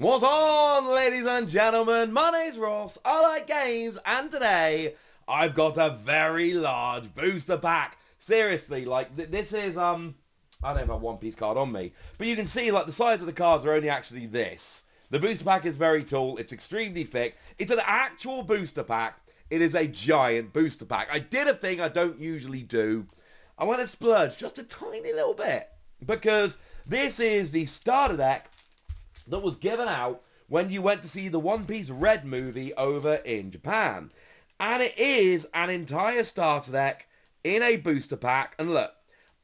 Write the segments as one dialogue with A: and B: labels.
A: What's on, ladies and gentlemen? My name's Ross, I like games, and today I've got a very large booster pack. Seriously, like, this is, I don't have a One Piece card on me, but you can see, like, the size of the cards are only actually this. The booster pack is very tall, it's extremely thick, it's an actual booster pack, it is a giant booster pack. I did a thing I don't usually do. I went to splurge just a tiny little bit, because this is the starter deck that was given out when you went to see the One Piece Red movie over in Japan. And it is an entire starter deck in a booster pack. And look,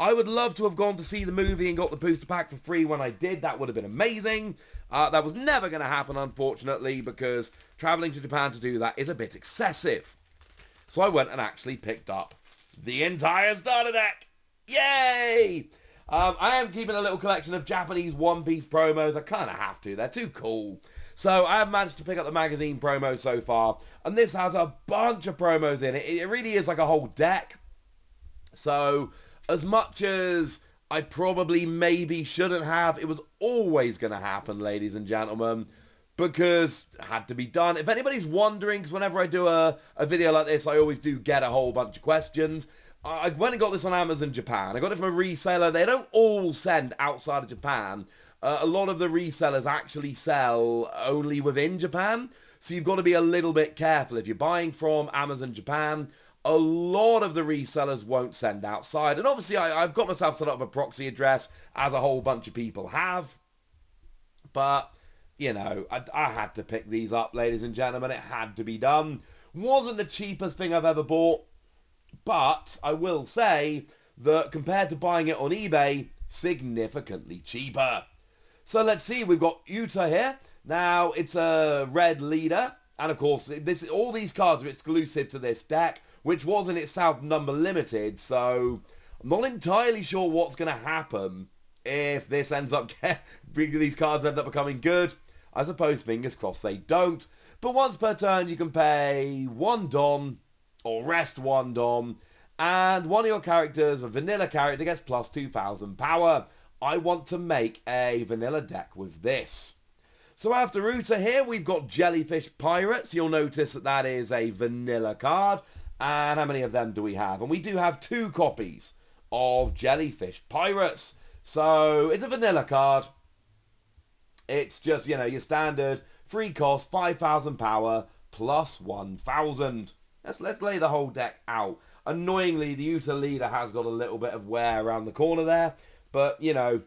A: I would love to have gone to see the movie and got the booster pack for free when I did. That would have been amazing. That was never going to happen, unfortunately, because traveling to Japan to do that is a bit excessive. So I went and actually picked up the entire starter deck. Yay! I am keeping a little collection of Japanese One Piece promos. I kind of have to. They're too cool. So I have managed to pick up the magazine promos so far. And this has a bunch of promos in it. It really is like a whole deck. So as much as I probably maybe shouldn't have, it was always going to happen, ladies and gentlemen. Because it had to be done. If anybody's wondering, because whenever I do a video like this, I always do get a whole bunch of questions. I went and got this on Amazon Japan. I got it from a reseller. They don't all send outside of Japan. A lot of the resellers actually sell only within Japan. So you've got to be a little bit careful. If you're buying from Amazon Japan, a lot of the resellers won't send outside. And obviously I've got myself set up a proxy address, as a whole bunch of people have. But, you know, I had to pick these up, ladies and gentlemen. It had to be done. Wasn't the cheapest thing I've ever bought. But I will say that compared to buying it on eBay, significantly cheaper. So let's see, we've got Yuta here. Now, it's a red leader. And of course, all these cards are exclusive to this deck, which was in itself number limited. So I'm not entirely sure what's going to happen if this ends up, these cards end up becoming good. I suppose, fingers crossed they don't. But once per turn, you can pay 1 Don, or rest 1 Dom, and one of your characters, a vanilla character, gets plus 2,000 power. I want to make a vanilla deck with this. So after Uta here, we've got Jellyfish Pirates. You'll notice that that is a vanilla card. And how many of them do we have? And we do have 2 copies of Jellyfish Pirates. So it's a vanilla card. It's just, you know, your standard free cost, 5,000 power, plus 1,000. Let's lay the whole deck out. Annoyingly, the Yuta leader has got a little bit of wear around the corner there. But, you know,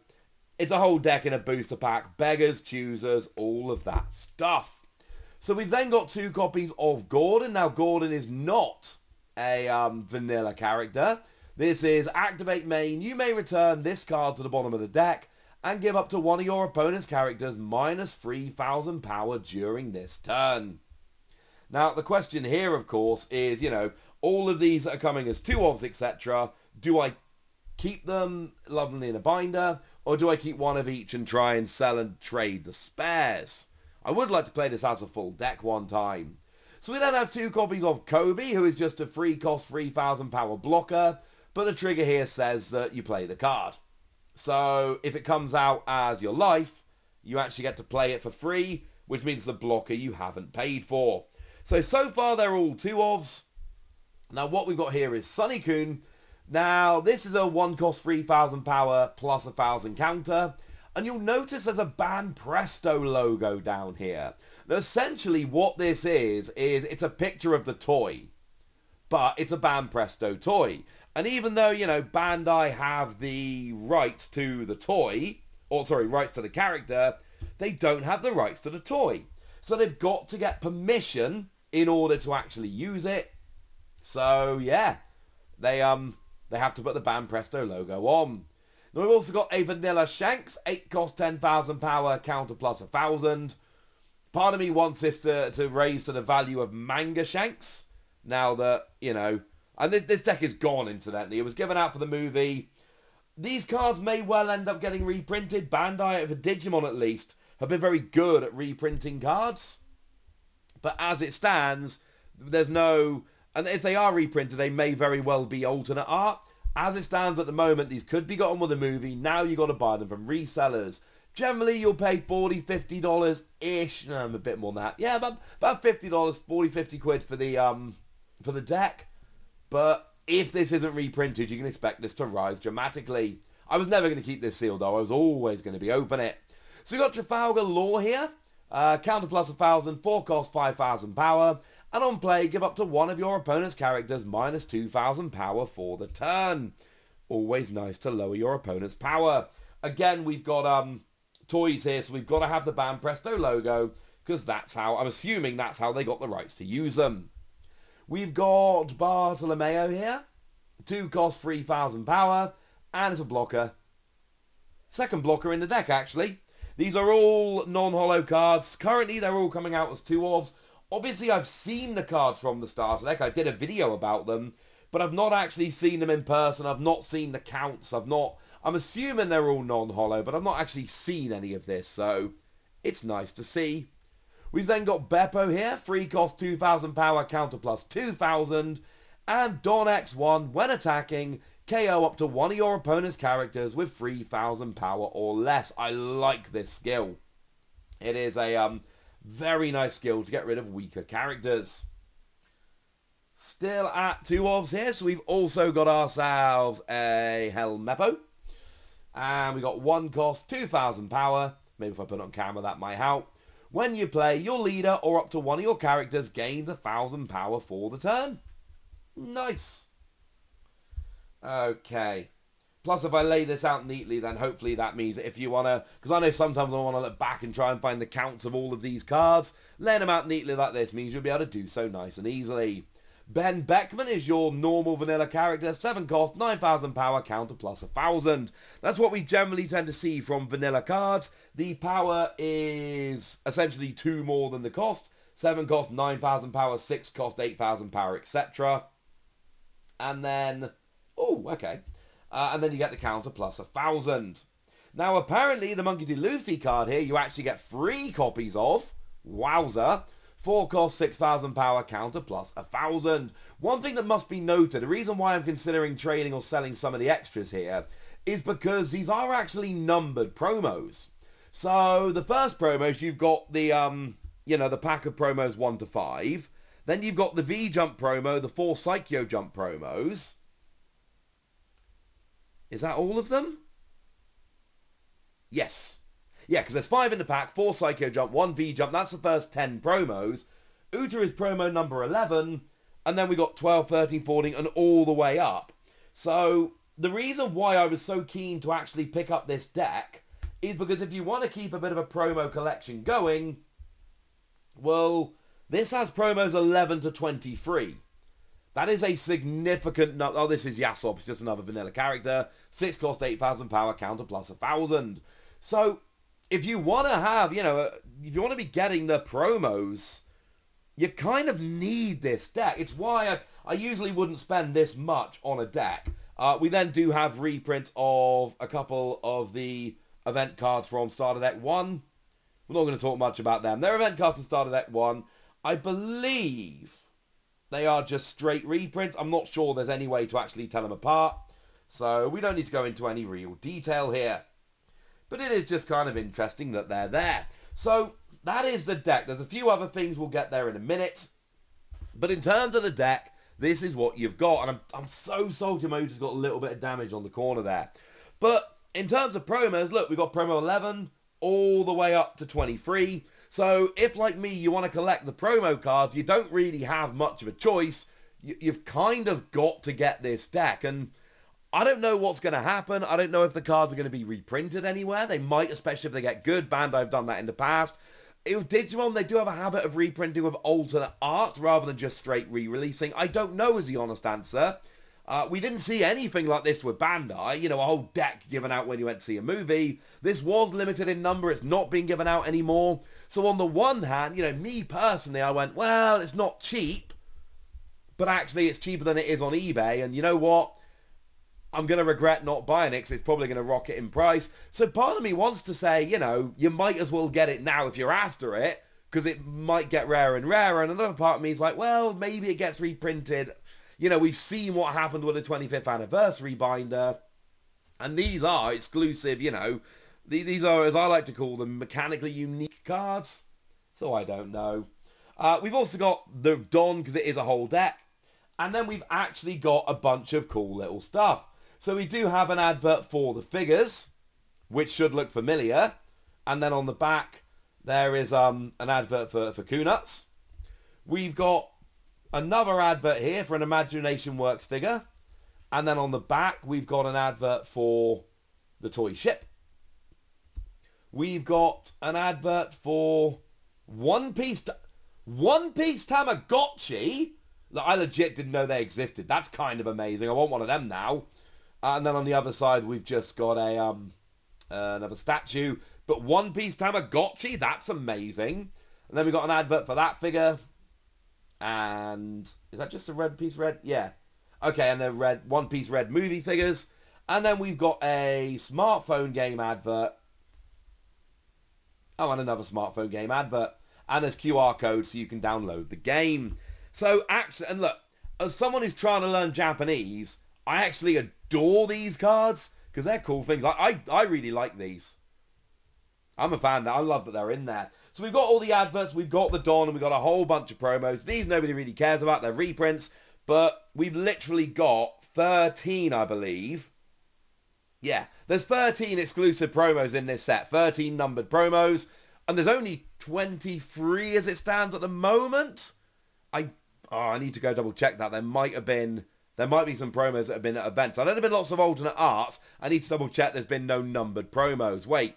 A: it's a whole deck in a booster pack. Beggars, choosers, all of that stuff. So we've then got 2 copies of Gordon. Now, Gordon is not a vanilla character. This is Activate Main. You may return this card to the bottom of the deck and give up to one of your opponent's characters minus 3,000 power during this turn. Now, the question here, of course, is, you know, all of these that are coming as 2-ofs, etc. Do I keep them lovingly in a binder, or do I keep one of each and try and sell and trade the spares? I would like to play this as a full deck one time. So we then have 2 copies of Kobe, who is just a free cost 3,000 power blocker, but the trigger here says that you play the card. So if it comes out as your life, you actually get to play it for free, which means the blocker you haven't paid for. So far they're all 2-ofs. Now what we've got here is Sunny-Kun. Now this is a 1 cost 3,000 power plus 1,000 counter. And you'll notice there's a Ban Presto logo down here. Now essentially what this is it's a picture of the toy. But it's a Ban Presto toy. And even though, you know, Bandai have the rights to the toy, or sorry, rights to the character, they don't have the rights to the toy. So they've got to get permission in order to actually use it. So yeah, they have to put the Ban Presto logo on. Now we've also got a vanilla Shanks, 8 cost 10,000 power, counter plus 1,000. Part of me wants this to raise to the value of Manga Shanks. Now that, you know, and this deck is gone, incidentally. It was given out for the movie. These cards may well end up getting reprinted. Bandai, for Digimon at least, have been very good at reprinting cards. But as it stands, there's no... And if they are reprinted, they may very well be alternate art. As it stands at the moment, these could be gotten with a movie. Now you've got to buy them from resellers. Generally, you'll pay $40, $50-ish. No, a bit more than that. Yeah, about $50, 40, 50 quid for the deck. But if this isn't reprinted, you can expect this to rise dramatically. I was never going to keep this sealed, though. I was always going to be open it. So we got Trafalgar Law here. Counter plus 1,000, 4 cost 5,000 power. And on play, give up to one of your opponent's characters minus 2,000 power for the turn. Always nice to lower your opponent's power. Again, we've got toys here, so we've got to have the Bam Presto logo, because that's how, I'm assuming that's how they got the rights to use them. We've got Bartolomeo here. 2 cost 3,000 power, and it's a blocker. Second blocker in the deck, actually. These are all non-holo cards. Currently, they're all coming out as 2-ofs. Obviously, I've seen the cards from the starter deck. I did a video about them, but I've not actually seen them in person. I've not seen the counts. I'm assuming they're all non-holo, but I've not actually seen any of this, so it's nice to see. We've then got Beppo here, 3 cost 2,000 power, counter plus 2,000, and Don X1, when attacking, KO up to one of your opponent's characters with 3,000 power or less. I like this skill. It is a very nice skill to get rid of weaker characters. Still at 2-ofs here, so we've also got ourselves a Helmeppo. And we got 1 cost, 2,000 power. Maybe if I put it on camera, that might help. When you play, your leader or up to one of your characters gains 1,000 power for the turn. Nice. Okay. Plus, if I lay this out neatly, then hopefully that means that if you want to... Because I know sometimes I want to look back and try and find the counts of all of these cards. Laying them out neatly like this means you'll be able to do so nice and easily. Ben Beckman is your normal vanilla character, 7 cost, 9,000 power, counter plus 1,000. That's what we generally tend to see from vanilla cards. The power is essentially 2 more than the cost. 7 cost, 9,000 power, 6 cost, 8,000 power, etc. And then... Oh, okay. And then you get the counter plus 1,000. Now, apparently, the Monkey D. Luffy card here, you actually get 3 copies of. Wowza. 4 cost, 6,000 power, counter plus 1,000. One thing that must be noted, the reason why I'm considering trading or selling some of the extras here is because these are actually numbered promos. So the first promos, you've got the, the pack of promos 1 to 5. Then you've got the V-Jump promo, the 4 Psycho Jump promos. Is that all of them? Yes. Yeah, because there's 5 in the pack, 4 Psycho Jump, 1 V-Jump. That's the first 10 promos. Uta is promo number 11. And then we got 12, 13, 14, and all the way up. So the reason why I was so keen to actually pick up this deck is because if you want to keep a bit of a promo collection going, well, this has promos 11 to 23. That is a significant... Oh, this is Yasop. It's just another vanilla character. 6 cost, 8,000 power, counter plus 1,000. So... if you want to have, if you want to be getting the promos, you kind of need this deck. It's why I usually wouldn't spend this much on a deck. We then do have reprints of a couple of the event cards from Starter Deck 1. We're not going to talk much about them. They're event cards from Starter Deck 1. I believe they are just straight reprints. I'm not sure there's any way to actually tell them apart. So we don't need to go into any real detail here. But it is just kind of interesting that they're there. So, that is the deck. There's a few other things we'll get there in a minute. But in terms of the deck, this is what you've got. And I'm so salty my just got a little bit of damage on the corner there. But in terms of promos, look, we've got promo 11 all the way up to 23. So, if like me, you want to collect the promo cards, you don't really have much of a choice. You've kind of got to get this deck. And... I don't know what's going to happen. I don't know if the cards are going to be reprinted anywhere. They might, especially if they get good. Bandai have done that in the past. With Digimon, they do have a habit of reprinting with alternate art rather than just straight re-releasing. I don't know is the honest answer. We didn't see anything like this with Bandai. A whole deck given out when you went to see a movie. This was limited in number. It's not being given out anymore. So on the one hand, me personally, I went, well, it's not cheap. But actually, it's cheaper than it is on eBay. And you know what? I'm going to regret not buying it because it's probably going to rocket in price. So part of me wants to say, you might as well get it now if you're after it because it might get rarer and rarer. And another part of me is like, well, maybe it gets reprinted. We've seen what happened with the 25th anniversary binder. And these are exclusive, These are, as I like to call them, mechanically unique cards. So I don't know. We've also got the Don, because it is a whole deck. And then we've actually got a bunch of cool little stuff. So we do have an advert for the figures, which should look familiar. And then on the back, there is an advert for Coon. We've got another advert here for an Imagination Works figure. And then on the back, we've got an advert for the toy ship. We've got an advert for One Piece Tamagotchi. I legit didn't know they existed. That's kind of amazing. I want one of them now. And then on the other side, we've just got a another statue. But One Piece Tamagotchi, that's amazing. And then we've got an advert for that figure. And is that just a red piece red? Yeah. Okay, and the One Piece red movie figures. And then we've got a smartphone game advert. Oh, and another smartphone game advert. And there's QR codes so you can download the game. So actually, and look, as someone who's trying to learn Japanese, I actually adore these cards because they're cool things. I really like these. I'm a fan. I love that they're in there. So we've got all the adverts, we've got the Don, and we've got a whole bunch of promos. These nobody really cares about. They're reprints. But we've literally got 13, I believe. Yeah, there's 13 exclusive promos in this set. 13 numbered promos. And there's only 23 as it stands at the moment. I need to go double check that. There might be some promos that have been at events. I know there have been lots of alternate arts. I need to double check there's been no numbered promos. Wait,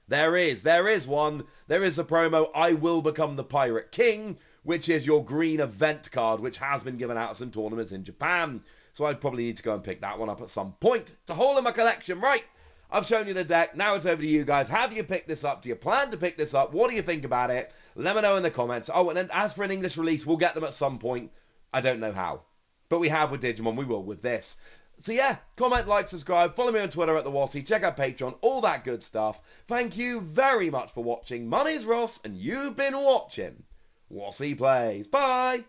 A: there is one. There is a promo, I Will Become the Pirate King, which is your green event card, which has been given out at some tournaments in Japan. So I'd probably need to go and pick that one up at some point to hold in my collection. Right, I've shown you the deck. Now it's over to you guys. Have you picked this up? Do you plan to pick this up? What do you think about it? Let me know in the comments. Oh, and then as for an English release, we'll get them at some point. I don't know how. But we have with Digimon. We will with this. So yeah, comment, like, subscribe. Follow me on Twitter at TheWassy. Check out Patreon. All that good stuff. Thank you very much for watching. My name's Ross, and you've been watching Wassy Plays. Bye!